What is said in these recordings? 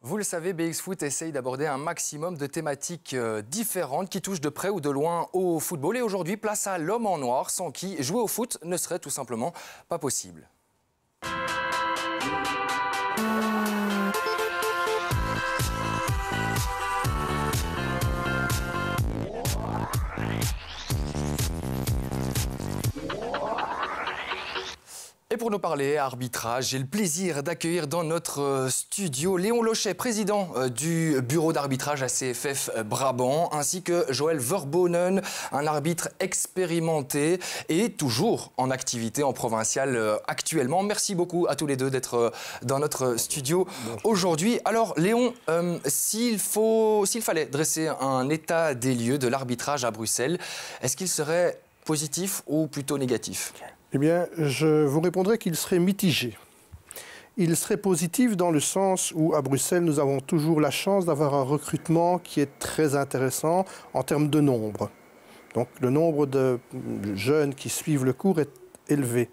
Vous le savez, BX Foot essaye d'aborder un maximum de thématiques différentes qui touchent de près ou de loin au football. Et aujourd'hui, place à l'homme en noir, sans qui jouer au foot ne serait tout simplement pas possible. Et pour nous parler arbitrage, j'ai le plaisir d'accueillir dans notre studio Léon Lochet, président du bureau d'arbitrage ACFF Brabant, ainsi que Joël Verbonen, un arbitre expérimenté et toujours en activité en provincial actuellement. Merci beaucoup à tous les deux d'être dans notre studio aujourd'hui. Alors Léon, s'il fallait dresser un état des lieux de l'arbitrage à Bruxelles, est-ce qu'il serait positif ou plutôt négatif ? Eh bien, je vous répondrai qu'il serait mitigé. Il serait positif dans le sens où, à Bruxelles, nous avons toujours la chance d'avoir un recrutement qui est très intéressant en termes de nombre. Donc, le nombre de jeunes qui suivent le cours est élevé.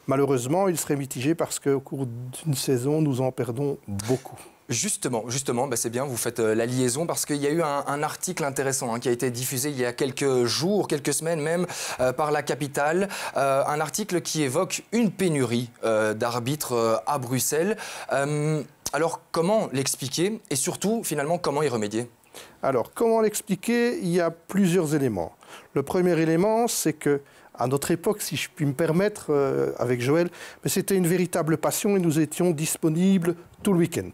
Malheureusement, il serait mitigé parce qu'au cours d'une saison, nous en perdons beaucoup. Justement, c'est bien, vous faites la liaison parce qu'il y a eu un article intéressant qui a été diffusé il y a quelques jours, quelques semaines même, par la capitale. Un article qui évoque une pénurie d'arbitres à Bruxelles. Alors, comment l'expliquer et surtout, finalement, comment y remédier ? Alors, comment l'expliquer ? Il y a plusieurs éléments. Le premier élément, c'est que à notre époque, si je puis me permettre, avec Joël, c'était une véritable passion et nous étions disponibles tout le week-end.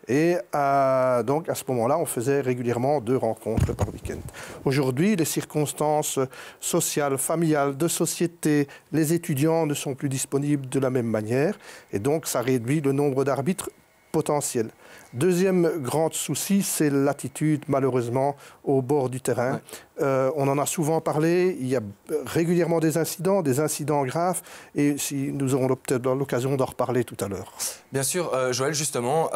Et donc, à ce moment-là, on faisait régulièrement 2 rencontres par week-end. Aujourd'hui, les circonstances sociales, familiales, de société, les étudiants ne sont plus disponibles de la même manière. Et donc, ça réduit le nombre d'arbitres potentiels. Deuxième grand souci, c'est l'attitude, malheureusement, au bord du terrain. On en a souvent parlé, il y a régulièrement des incidents graves, et nous aurons peut-être l'occasion d'en reparler tout à l'heure. Bien sûr, Joël, justement,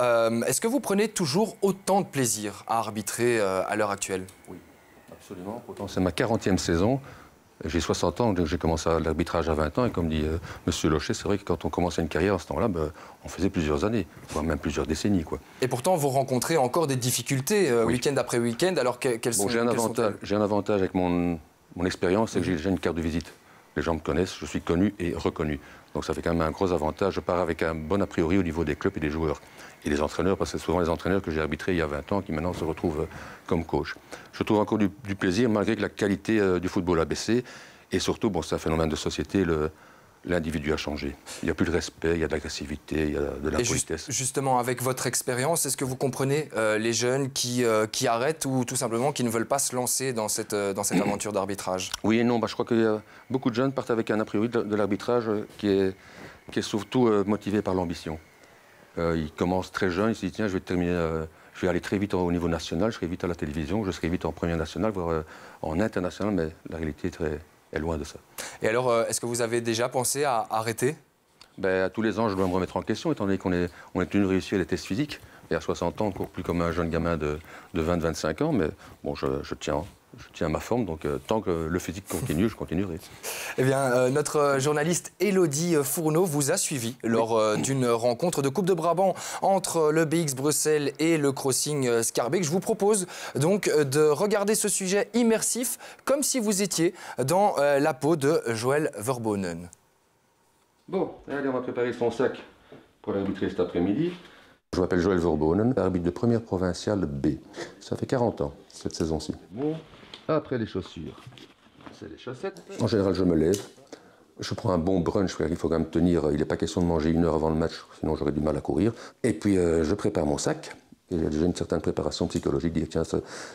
est-ce que vous prenez toujours autant de plaisir à arbitrer à l'heure actuelle ? Oui, absolument. Pourtant, c'est ma 40e saison. J'ai 60 ans, donc j'ai commencé l'arbitrage à 20 ans. Et comme dit M. Lochet, c'est vrai que quand on commençait une carrière à ce temps-là, on faisait plusieurs années, voire même plusieurs décennies, quoi. Et pourtant, vous rencontrez encore des difficultés week-end après week-end. Alors, quelles sont J'ai un avantage avec mon expérience, c'est que j'ai une carte de visite. Les gens me connaissent, je suis connu et reconnu. Donc ça fait quand même un gros avantage. Je pars avec un bon a priori au niveau des clubs et des joueurs. Et les entraîneurs, parce que c'est souvent les entraîneurs que j'ai arbitrés il y a 20 ans qui maintenant se retrouvent comme coach. Je trouve encore du plaisir malgré que la qualité du football a baissé. Et surtout, c'est un phénomène de société, l'individu a changé. Il n'y a plus de respect, il y a de l'agressivité, il y a de l'impolitesse. Justement, avec votre expérience, est-ce que vous comprenez les jeunes qui arrêtent ou tout simplement qui ne veulent pas se lancer dans cette aventure d'arbitrage ? Oui et non. Je crois que beaucoup de jeunes partent avec un a priori de l'arbitrage qui est surtout motivé par l'ambition. Ils commencent très jeunes, ils se disent tiens, je vais aller très vite au niveau national, je serai vite à la télévision, je serai vite en première nationale, voire en international, mais la réalité est loin de ça. Et alors, est-ce que vous avez déjà pensé à arrêter ? À tous les ans, je dois me remettre en question, étant donné qu'on est tenu de réussir les tests physiques. Et à 60 ans, on ne court plus comme un jeune gamin de 20-25 ans, mais bon, je tiens ma forme, donc tant que le physique continue, je continuerai. Eh bien, notre journaliste Élodie Fourneau vous a suivi lors d'une rencontre de Coupe de Brabant entre le BX Bruxelles et le Crossing Schaerbeek. Je vous propose donc de regarder ce sujet immersif comme si vous étiez dans la peau de Joël Verbonen. Bon, allez, on va préparer son sac pour l'arbitrer cet après-midi. Je m'appelle Joël Verbonen, arbitre de première provinciale B. Ça fait 40 ans, cette saison-ci. Bon, après les chaussures, c'est les chaussettes. En général, je me lève, je prends un bon brunch, il faut quand même tenir, il n'est pas question de manger 1 heure avant le match, sinon j'aurais du mal à courir. Et puis, je prépare mon sac. Il y a déjà une certaine préparation psychologique, dire tiens,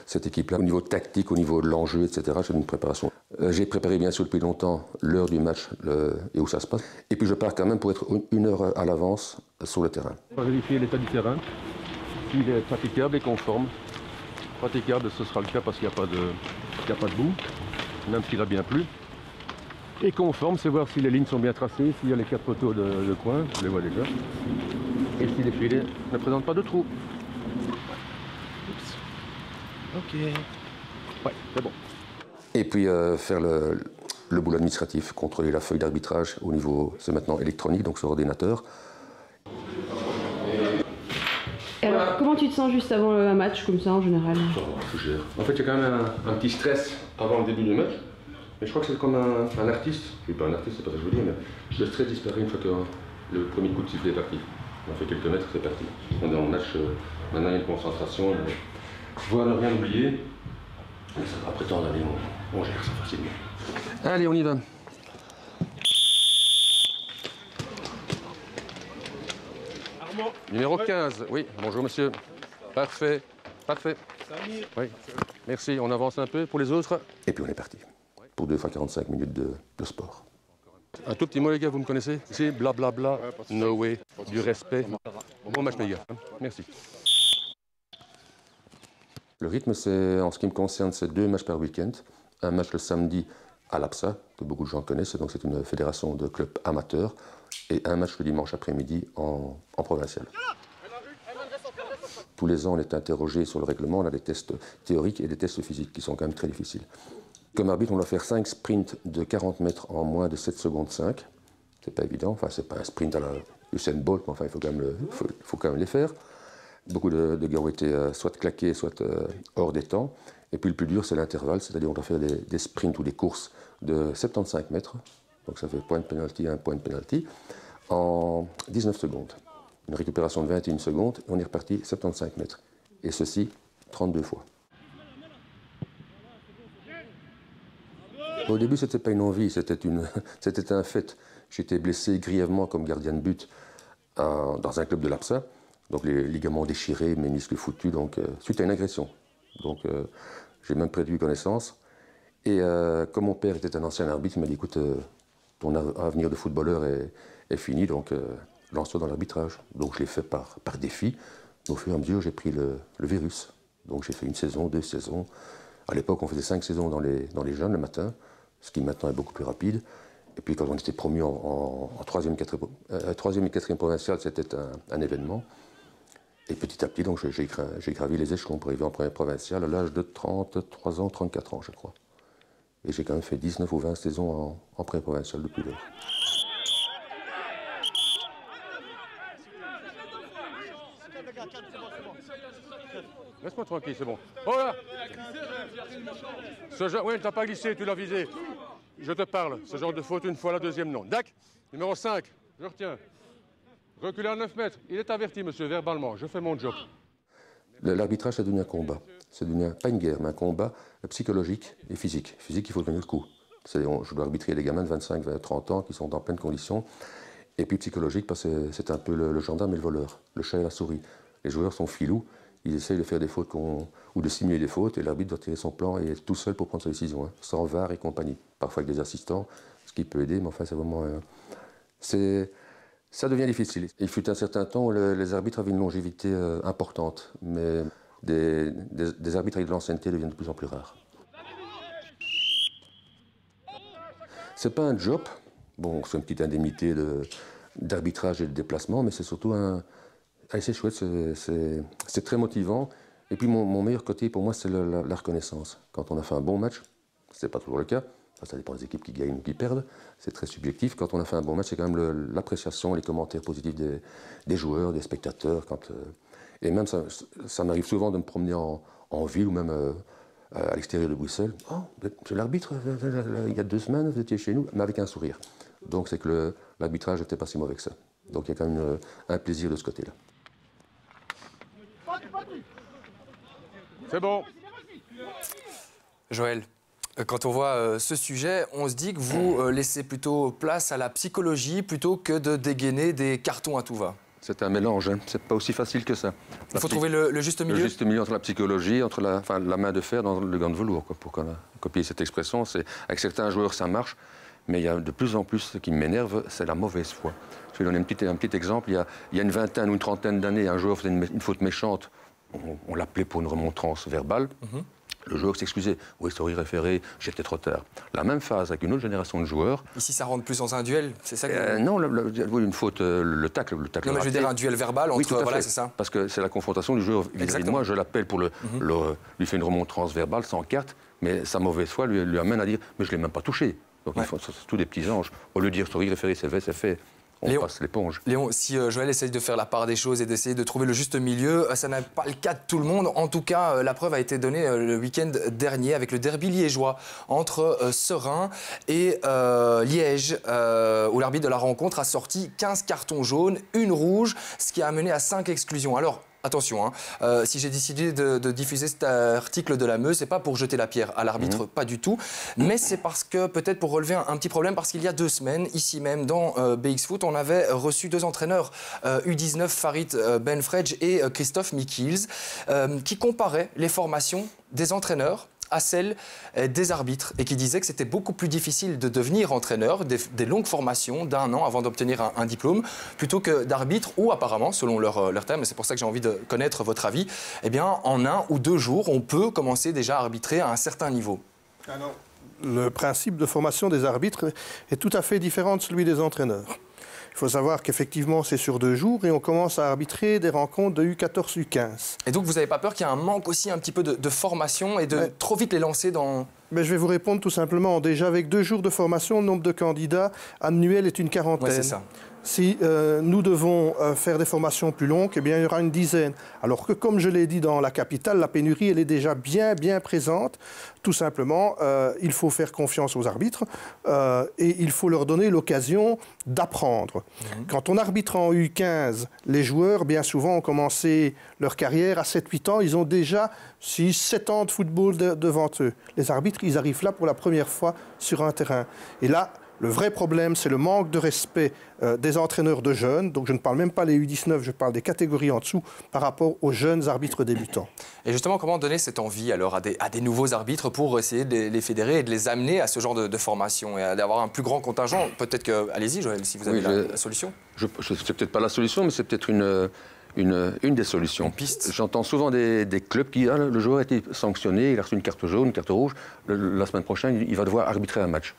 cette équipe-là, au niveau tactique, au niveau de l'enjeu, etc., j'ai une préparation. J'ai préparé bien sûr depuis longtemps l'heure du match et où ça se passe. Et puis je pars quand même pour être 1 heure à l'avance sur le terrain. On va vérifier l'état du terrain, s'il est praticable et conforme. Praticable, ce sera le cas parce qu'il n'y a pas de boue, même s'il a bien plu. Et conforme, c'est voir si les lignes sont bien tracées, s'il y a les 4 poteaux de coin, je les vois déjà. Et si les filets ne présentent pas de trous. Ok. Ouais, c'est bon. Et puis faire le boulot administratif, contrôler la feuille d'arbitrage au niveau, c'est maintenant électronique, donc sur ordinateur. Et alors Comment tu te sens juste avant un match comme ça en général? En fait, il y a quand même un petit stress avant le début du match. Mais je crois que c'est comme un artiste. Je ne suis pas un artiste, c'est pas ça que je veux dire, mais le stress disparaît une fois que le premier coup de sifflet est parti. On a fait quelques mètres, c'est parti. On est en match, maintenant il y a une concentration. Voilà, rien oublier. Après tant d'années, on gère ça facilement. Allez, on y va. Armand. Numéro 15, oui. Bonjour monsieur. Parfait, parfait. Oui, merci. On avance un peu pour les autres. Et puis on est parti. Pour 2 fois 45 minutes de sport. Un tout petit mot les gars, vous me connaissez? Ici, blablabla, no way, du respect. Bon match les gars, merci. Le rythme, c'est, en ce qui me concerne, c'est 2 matchs par week-end. Un match le samedi à l'APSA, que beaucoup de gens connaissent, donc c'est une fédération de clubs amateurs, et un match le dimanche après-midi en provincial. Tous les ans, on est interrogé sur le règlement, on a des tests théoriques et des tests physiques qui sont quand même très difficiles. Comme arbitre, on doit faire 5 sprints de 40 mètres en moins de 7 secondes 5. C'est pas évident, enfin c'est pas un sprint à la Usain Bolt, mais enfin il faut quand même les faire. Beaucoup de gars ont été soit claqués, soit hors des temps. Et puis le plus dur, c'est l'intervalle, c'est-à-dire on doit faire des sprints ou des courses de 75 mètres. Donc ça fait point de penalty, un point de penalty, en 19 secondes. Une récupération de 21 secondes, et on est reparti 75 mètres. Et ceci, 32 fois. Au début, ce n'était pas une envie, c'était un fait. J'étais blessé grièvement comme gardien de but dans un club de l'APSA. Donc les ligaments déchirés, ménisques foutus, donc suite à une agression. Donc j'ai même perdu connaissance. Et comme mon père était un ancien arbitre, il m'a dit, écoute, ton avenir de footballeur est fini, donc lance-toi dans l'arbitrage. Donc je l'ai fait par défi. Au fur et à mesure, j'ai pris le virus. Donc j'ai fait 1 saison, 2 saisons. À l'époque, on faisait 5 saisons dans les jeunes le matin, ce qui maintenant est beaucoup plus rapide. Et puis quand on était promu en 3e et 4e provincial, c'était un événement. Et petit à petit, donc, j'ai gravi les échelons pour arriver en première provinciale à l'âge de 33 ans, 34 ans, je crois. Et j'ai quand même fait 19 ou 20 saisons en première provinciale depuis lors. Laisse-moi tranquille, c'est bon. Oh là! Oui, tu n'as pas glissé, tu l'as visé. Je te parle. Ce genre de faute, une fois, la deuxième, non. Dac, numéro 5, je retiens. Reculez à 9 mètres. Il est averti, monsieur, verbalement. Je fais mon job. L'arbitrage, c'est devenu un combat. C'est devenu pas une guerre, mais un combat psychologique et physique. Physique, il faut tenir le coup. Je dois arbitrer les gamins de 25, 20, 30 ans qui sont en pleine condition. Et puis psychologique, parce que c'est un peu le gendarme et le voleur, le chat et la souris. Les joueurs sont filous, ils essayent de faire des fautes ou de simuler des fautes, et l'arbitre doit tirer son plan et être tout seul pour prendre sa décision, hein, sans VAR et compagnie. Parfois avec des assistants, ce qui peut aider, mais enfin c'est vraiment... Ça devient difficile. Il fut un certain temps où les arbitres avaient une longévité importante, mais des arbitres avec de l'ancienneté deviennent de plus en plus rares. C'est pas un job, bon, c'est une petite indemnité d'arbitrage et de déplacement, mais c'est surtout c'est chouette, c'est très motivant. Et puis mon meilleur côté pour moi, c'est la reconnaissance. Quand on a fait un bon match, c'est pas toujours le cas, ça dépend des équipes qui gagnent ou qui perdent, c'est très subjectif. Quand on a fait un bon match, c'est quand même l'appréciation, les commentaires positifs des joueurs, des spectateurs. Et même ça m'arrive souvent de me promener en ville ou même à l'extérieur de Bruxelles. « Oh, c'est l'arbitre, il y a 2 semaines, vous étiez chez nous », mais avec un sourire. Donc c'est que l'arbitrage n'était pas si mauvais que ça. Donc il y a quand même un plaisir de ce côté-là. C'est bon. Joël, quand on voit ce sujet, on se dit que vous laissez plutôt place à la psychologie plutôt que de dégainer des cartons à tout va. C'est un mélange, hein. C'est pas aussi facile que ça. Il faut trouver le juste milieu. Le juste milieu entre la psychologie, entre la main de fer dans le gant de velours, quoi, pour copier cette expression. Avec certains joueurs, ça marche, mais il y a de plus en plus, ce qui m'énerve, c'est la mauvaise foi. Je vais donner un petit exemple. Il y a une vingtaine ou une trentaine d'années, un joueur faisait une faute méchante. On l'appelait pour une remontrance verbale. Le joueur s'excusait. Oui, sorry, référé, j'étais trop tard. La même phase avec une autre génération de joueurs. Ici, ça rentre plus dans un duel, c'est ça que... Non, une faute, le tacle. Non, mais je veux dire un duel verbal entre... Oui, voilà, c'est ça. Parce que c'est la confrontation du joueur vis-à-vis de moi. Je l'appelle pour lui faire une remontrance verbale sans carte, mais sa mauvaise foi lui amène à dire « mais je ne l'ai même pas touché ». Donc, c'est tous des petits anges. Au lieu de dire « sorry, référé, c'est fait ». on passe l'éponge. Léon, si Joël essaye de faire la part des choses et d'essayer de trouver le juste milieu, ça n'est pas le cas de tout le monde. En tout cas, la preuve a été donnée le week-end dernier avec le derby liégeois entre Serein et Liège, où l'arbitre de la rencontre a sorti 15 cartons jaunes, une rouge, ce qui a amené à 5 exclusions. Alors, attention, si j'ai décidé de diffuser cet article de la Meuse, c'est pas pour jeter la pierre à l'arbitre, pas du tout, mais c'est parce que, peut-être pour relever un petit problème, parce qu'il y a 2 semaines, ici même dans BX Foot, on avait reçu 2 entraîneurs, U19 Farid Benfredj et Christophe Mikils, qui comparaient les formations des entraîneurs à celle des arbitres et qui disait que c'était beaucoup plus difficile de devenir entraîneur, des longues formations d'1 an avant d'obtenir un diplôme, plutôt que d'arbitre ou apparemment, selon leur terme, et c'est pour ça que j'ai envie de connaître votre avis, eh bien en 1 ou 2 jours, on peut commencer déjà à arbitrer à un certain niveau. Alors, le principe de formation des arbitres est tout à fait différent de celui des entraîneurs. Il faut savoir qu'effectivement, c'est sur 2 jours et on commence à arbitrer des rencontres de U14, U15. Et donc, vous n'avez pas peur qu'il y ait un manque aussi un petit peu de formation et de trop vite les lancer dans... Mais je vais vous répondre tout simplement. Déjà, avec 2 jours de formation, le nombre de candidats annuel est une quarantaine. Ouais, c'est ça. Si nous devons faire des formations plus longues, eh bien, il y aura une dizaine. Alors que, comme je l'ai dit dans la capitale, la pénurie, elle est déjà bien présente. Tout simplement, il faut faire confiance aux arbitres et il faut leur donner l'occasion d'apprendre. Quand on arbitre en U15, les joueurs, bien souvent, ont commencé leur carrière à 7-8 ans. Ils ont déjà 6-7 ans de football devant eux. Les arbitres, ils arrivent là pour la première fois sur un terrain. Et là, le vrai problème, c'est le manque de respect des entraîneurs de jeunes. Donc je ne parle même pas des U19, je parle des catégories en dessous par rapport aux jeunes arbitres débutants. Et justement, comment donner cette envie alors à des nouveaux arbitres pour essayer de les fédérer et de les amener à ce genre de formation et d'avoir un plus grand contingent? Peut-être que... Allez-y, Joël, si vous avez la solution. C'est peut-être pas la solution, mais c'est peut-être une des solutions. Une piste. J'entends souvent des clubs qui disent le joueur a été sanctionné, il a reçu une carte jaune, une carte rouge. La semaine prochaine, il va devoir arbitrer un match.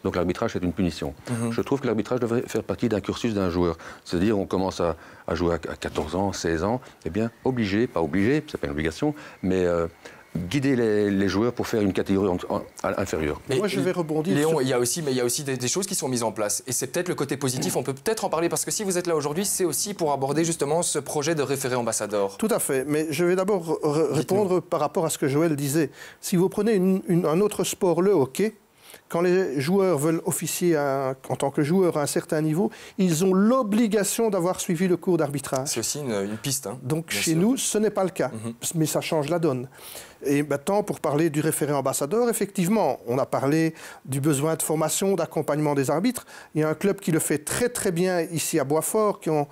Donc l'arbitrage, c'est une punition. Je trouve que l'arbitrage devrait faire partie d'un cursus d'un joueur. C'est-à-dire, on commence à jouer à 14 ans, 16 ans, eh bien, pas obligé, c'est pas une obligation, mais guider les joueurs pour faire une catégorie inférieure. Mais moi, je vais rebondir. Léon, il y a aussi des choses qui sont mises en place. Et c'est peut-être le côté positif, on peut peut-être en parler, parce que si vous êtes là aujourd'hui, c'est aussi pour aborder justement ce projet de référé ambassadeur. Tout à fait, mais je vais d'abord répondre par rapport à ce que Joël disait. Si vous prenez un autre sport, le hockey, quand les joueurs veulent officier en tant que joueurs à un certain niveau, ils ont l'obligation d'avoir suivi le cours d'arbitrage. C'est aussi une piste. Donc chez nous, ce n'est pas le cas, mais ça change la donne. Et maintenant, pour parler du référé ambassadeur, effectivement, on a parlé du besoin de formation, d'accompagnement des arbitres. Il y a un club qui le fait très bien ici à Boisfort, qui ont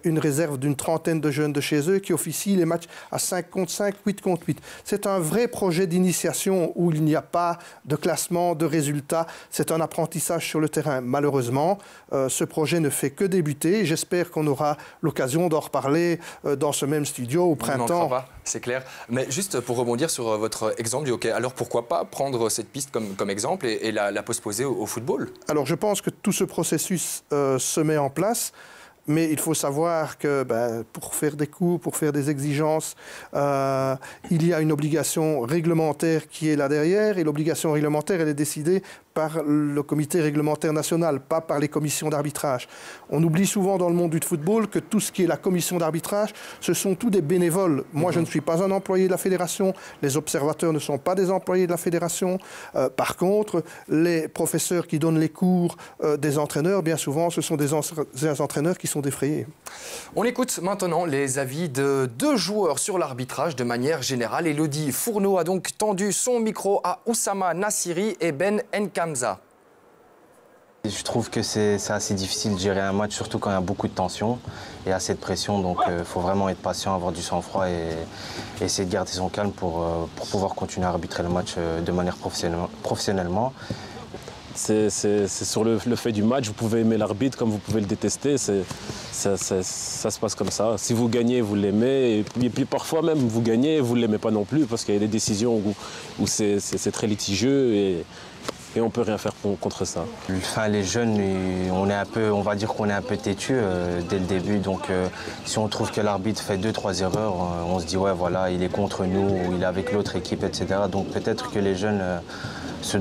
une réserve d'une trentaine de jeunes de chez eux, qui officient les matchs à 5 contre 5, 8 contre 8. C'est un vrai projet d'initiation où il n'y a pas de classement, de résultats. C'est un apprentissage sur le terrain. Malheureusement, ce projet ne fait que débuter. J'espère qu'on aura l'occasion d'en reparler dans ce même studio au printemps. C'est clair. Mais juste pour rebondir sur votre exemple du hockey, alors pourquoi pas prendre cette piste comme exemple et la postposer au football? Alors je pense que tout ce processus se met en place. Mais il faut savoir que pour faire des cours, pour faire des exigences, il y a une obligation réglementaire qui est là derrière. Et l'obligation réglementaire, elle est décidée par le comité réglementaire national, pas par les commissions d'arbitrage. On oublie souvent dans le monde du football que tout ce qui est la commission d'arbitrage, ce sont tous des bénévoles. Moi, je ne suis pas un employé de la fédération. Les observateurs ne sont pas des employés de la fédération. Par contre, les professeurs qui donnent les cours des entraîneurs, bien souvent, ce sont des entraîneurs qui sont défrayés. On écoute maintenant les avis de 2 joueurs sur l'arbitrage de manière générale. Elodie Fourneau a donc tendu son micro à Oussama Nassiri et Ben Nkamza. Je trouve que c'est assez difficile de gérer un match, surtout quand il y a beaucoup de tension et assez de pression. Donc il faut vraiment être patient, avoir du sang-froid et essayer de garder son calme pour pouvoir continuer à arbitrer le match de manière professionnellement. C'est sur le fait du match, vous pouvez aimer l'arbitre comme vous pouvez le détester, ça se passe comme ça. Si vous gagnez, vous l'aimez, et puis parfois même vous gagnez et vous ne l'aimez pas non plus parce qu'il y a des décisions où c'est très litigieux et on ne peut rien faire contre ça. Enfin, les jeunes, on va dire qu'on est un peu têtus dès le début, donc si on trouve que l'arbitre fait 2-3 erreurs, on se dit ouais voilà, il est contre nous, ou il est avec l'autre équipe, etc. Donc peut-être que les jeunes se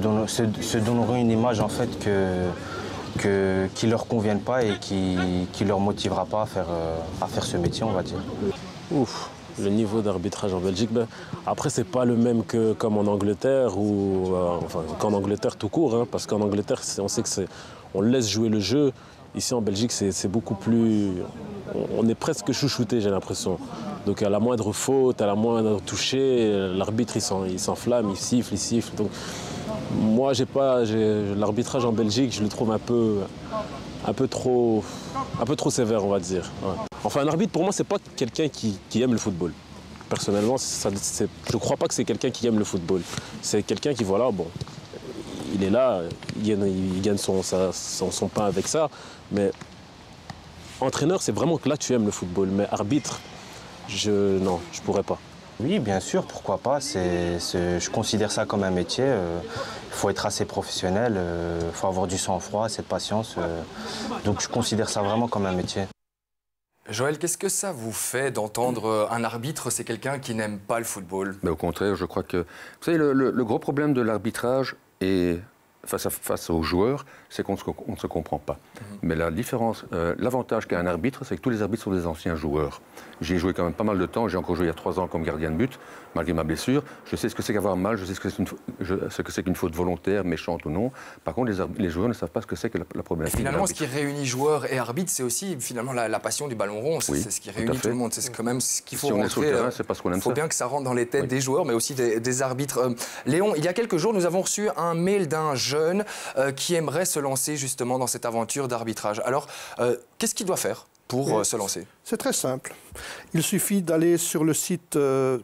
donneront une image en fait qui leur conviennent pas et qui leur motivera pas à faire ce métier, on va dire. Ouf, le niveau d'arbitrage en Belgique, après c'est pas le même que comme en Angleterre ou enfin qu'en Angleterre tout court, hein, parce qu'en Angleterre on sait que on laisse jouer le jeu. Ici en Belgique c'est beaucoup plus, on est presque chouchouté, j'ai l'impression. Donc à la moindre faute, à la moindre toucher, l'arbitre il s'enflamme, il siffle. Donc moi l'arbitrage en Belgique, je le trouve un peu trop sévère, on va dire. Ouais. Enfin, un arbitre, pour moi, c'est pas quelqu'un qui aime le football. Personnellement, je crois pas que c'est quelqu'un qui aime le football. C'est quelqu'un qui, voilà, bon, il est là, il gagne son pain avec ça. Mais entraîneur, c'est vraiment que là, tu aimes le football. Mais arbitre, non, je pourrais pas. Oui, bien sûr, pourquoi pas. Je considère ça comme un métier. Il faut être assez professionnel, il faut avoir du sang-froid, cette patience. Donc je considère ça vraiment comme un métier. Joël, qu'est-ce que ça vous fait d'entendre un arbitre, c'est quelqu'un qui n'aime pas le football? Mais au contraire, je crois que... Vous savez, le gros problème de l'arbitrage est face aux joueurs, c'est qu'on ne se comprend pas. Mais la différence, l'avantage qu'a un arbitre, c'est que tous les arbitres sont des anciens joueurs. J'ai joué quand même pas mal de temps, j'ai encore joué il y a 3 ans comme gardien de but, malgré ma blessure. Je sais ce que c'est qu'avoir mal, je sais ce que c'est qu'une faute volontaire, méchante ou non. Par contre, les joueurs ne savent pas ce que c'est que la problématique. Finalement, ce qui réunit joueurs et arbitres, c'est aussi finalement la passion du ballon rond. Oui, c'est ce qui réunit tout le monde. C'est quand même ce qu'il faut si on rentrer. est sur le terrain, c'est parce qu'on aime ça. Il faut bien que ça rentre dans les têtes des joueurs, mais aussi des arbitres. Léon, il y a quelques jours, nous avons reçu un mail d'un jeune qui aimerait se lancer justement dans cette aventure d'arbitrage. Alors, qu'est-ce qu'il doit faire pour se lancer? C'est très simple. Il suffit d'aller sur le site,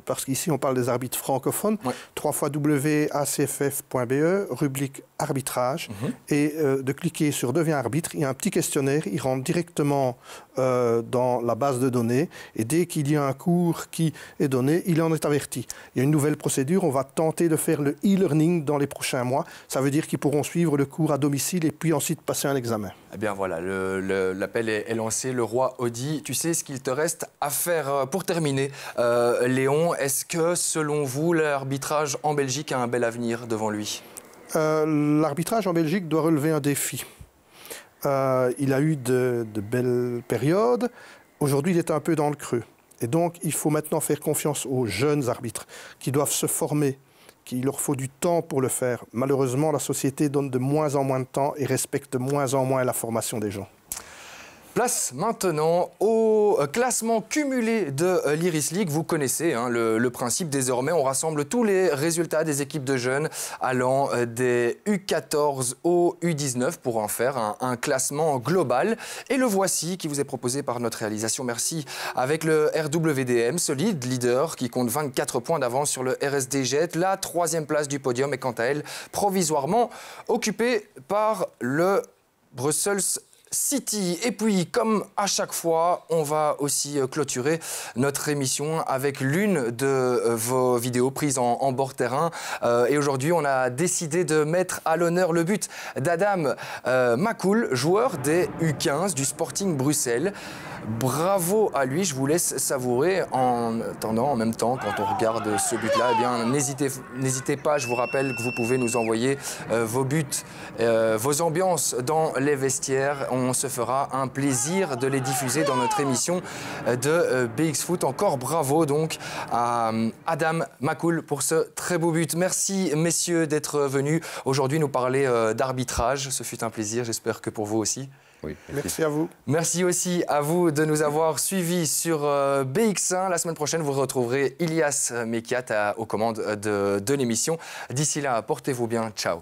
parce qu'ici on parle des arbitres francophones, www.acff.be, rubrique arbitrage, et de cliquer sur Deviens arbitre. Il y a un petit questionnaire, il rentre directement dans la base de données, et dès qu'il y a un cours qui est donné, il en est averti. Il y a une nouvelle procédure, on va tenter de faire le e-learning dans les prochains mois. Ça veut dire qu'ils pourront suivre le cours à domicile et puis ensuite passer un examen. Eh bien voilà, l'appel est lancé, le roi Audi. Tu sais ce qu'il te reste à faire pour terminer. Léon, est-ce que selon vous, l'arbitrage en Belgique a un bel avenir devant lui? L'arbitrage en Belgique doit relever un défi. Il a eu de belles périodes. Aujourd'hui, il est un peu dans le creux. Et donc, il faut maintenant faire confiance aux jeunes arbitres qui doivent se former, qu'il leur faut du temps pour le faire. Malheureusement, la société donne de moins en moins de temps et respecte de moins en moins la formation des gens. Place maintenant au classement cumulé de l'Iris League. Vous connaissez hein, le principe désormais. On rassemble tous les résultats des équipes de jeunes allant des U14 au U19 pour en faire un classement global. Et le voici qui vous est proposé par notre réalisation. Merci. Avec le RWDM, solide leader qui compte 24 points d'avance sur le RSD Jet. La 3e place du podium est quant à elle provisoirement occupée par le Brussels City. Et puis, comme à chaque fois, on va aussi clôturer notre émission avec l'une de vos vidéos prises en bord terrain. Et aujourd'hui, on a décidé de mettre à l'honneur le but d'Adam Makoul, joueur des U15 du Sporting Bruxelles. Bravo à lui, je vous laisse savourer. En attendant, en même temps, quand on regarde ce but-là, eh bien, n'hésitez pas, je vous rappelle que vous pouvez nous envoyer vos buts, vos ambiances dans les vestiaires. On se fera un plaisir de les diffuser dans notre émission de BX Foot. Encore bravo donc à Adam Makoul pour ce très beau but. Merci messieurs d'être venus aujourd'hui nous parler d'arbitrage. Ce fut un plaisir, j'espère que pour vous aussi. Oui, merci à vous. Merci aussi à vous de nous avoir suivis sur BX1. La semaine prochaine, vous retrouverez Ilias Mekiat aux commandes de l'émission. D'ici là, portez-vous bien. Ciao.